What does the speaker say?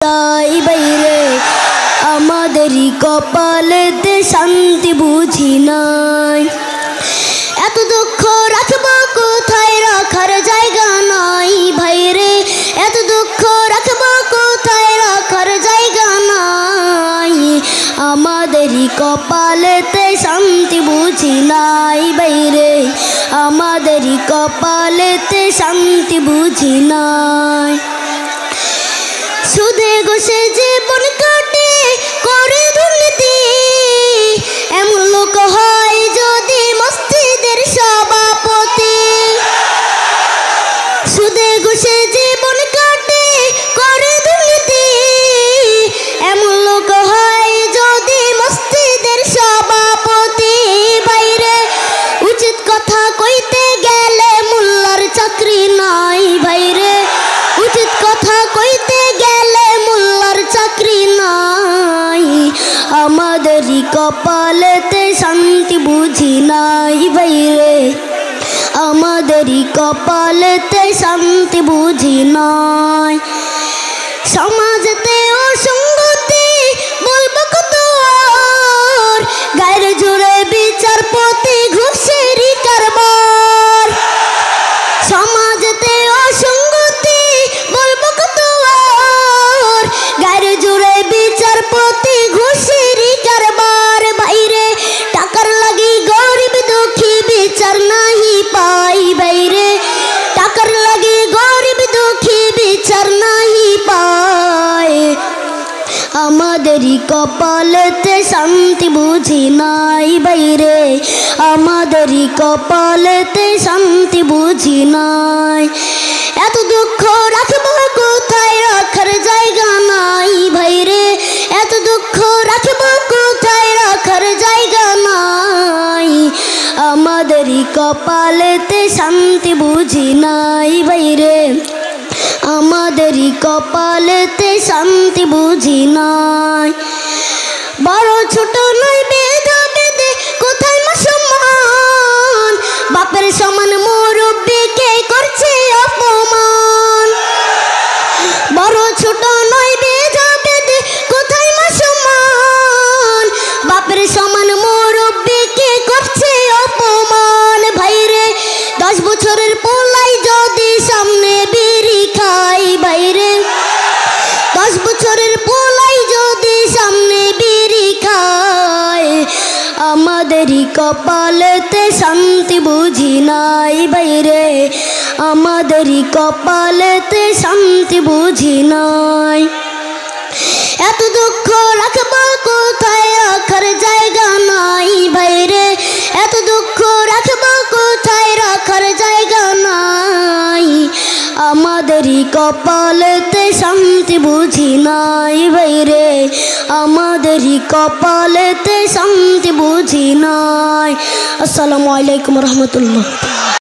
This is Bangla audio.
তাই বাইরে আমাদেরই কপালেতে শান্তি বুঝি নাই। এত দুঃখ রাখবো কোথায়, রাখার জায়গা নাই ভাইরে। এত দুঃখ রাখবো কোথায়, রাখার জায়গা নাই। আমাদেরই কপালেতে শান্তি বুঝি নাই বাইরে, আমাদেরই কপালেতে শান্তি বুঝি নাই। সুদে ঘুষে জীবন কাটে করে দুর্নীতি, এমন লোক হয় যদি মসজিদের সভাপতি। সুদে ঘুষে জীবন কাটে করে দুর্নীতি, এমন লোক হয় যদি মসজিদের সভাপতি। বাইরে উচিত কথা কইতে গেলে মোল্লার চাকরি নাই ভাইরে, উচিত কথা কইতে গেলে মোল্লার চাকরি নাই। আমাদেরই কপালেতে শান্তি বুঝি নাই ভাইরে, আমাদেরই কপালেতে শান্তি বুঝি নাই। সমাজেতে অসঙ্গতি বলবো কত আর, গায়ের জোরে বিচারপতি ঘুষেরই কারবার। সমাজেতে অসঙ্গতি বলবো কত আর, গায়ের জোরে বিচারপতি ঘুষেরই কারবার। বাইরে টাকার লাগি গরিব দুঃখী বিচার নাহি পাই বাইরে, টাকার লাগি গরিব দুঃখী বিচার নাহি পায়। আমাদেরই কপালেতে শান্তি বুঝি নাই বাইরে, আমাদেরই কপালেতে শান্তি বুঝি নাই। এত দুঃখ রাখবো কোথায়, রাখার জায়গা নাই ভাইরে। এত দুঃখ রাখবো কোথায়, রাখার জায়গা নাই। আমাদেরই কপালেতে শান্তি বুঝি নাই বাইরে, আমাদেরই কপালেতে শান্তি বুঝি নাই। বড় ছোট নয় বেধা বেদে কোথায় মুসলমান, বাপের সমান মুরব্বিকে করছে অপমান। বড় ছোট নয় বেধা বেদে কোথায় মুসলমান, বাপের সমান মুরব্বিকে করছে অপমান। ভাইরে 10 বছরের পোলাই যদি সামনে বিড়ি খাই বাইরে, 10 বছরের পোলাই যদি সামনে বিড়ি খায়। আমাদেরই কপালেতে শান্তি বুঝি নাই বাইরে, আমাদেরই কপালেতে শান্তি বুঝি নাই। এত দুঃখ রাখবো কোথায়, রাখার জায়গা নাই ভাইরে। এত দুঃখ রাখবো কোথায়, রাখার জায়গা নাই। আমাদেরই কপালেতে শান্তি বুঝি নাই বাইরে, আমাদেরই কপালেতে শান্তি বুঝি নাই। আসসালামু আলাইকুম রহমতুল্লাহ।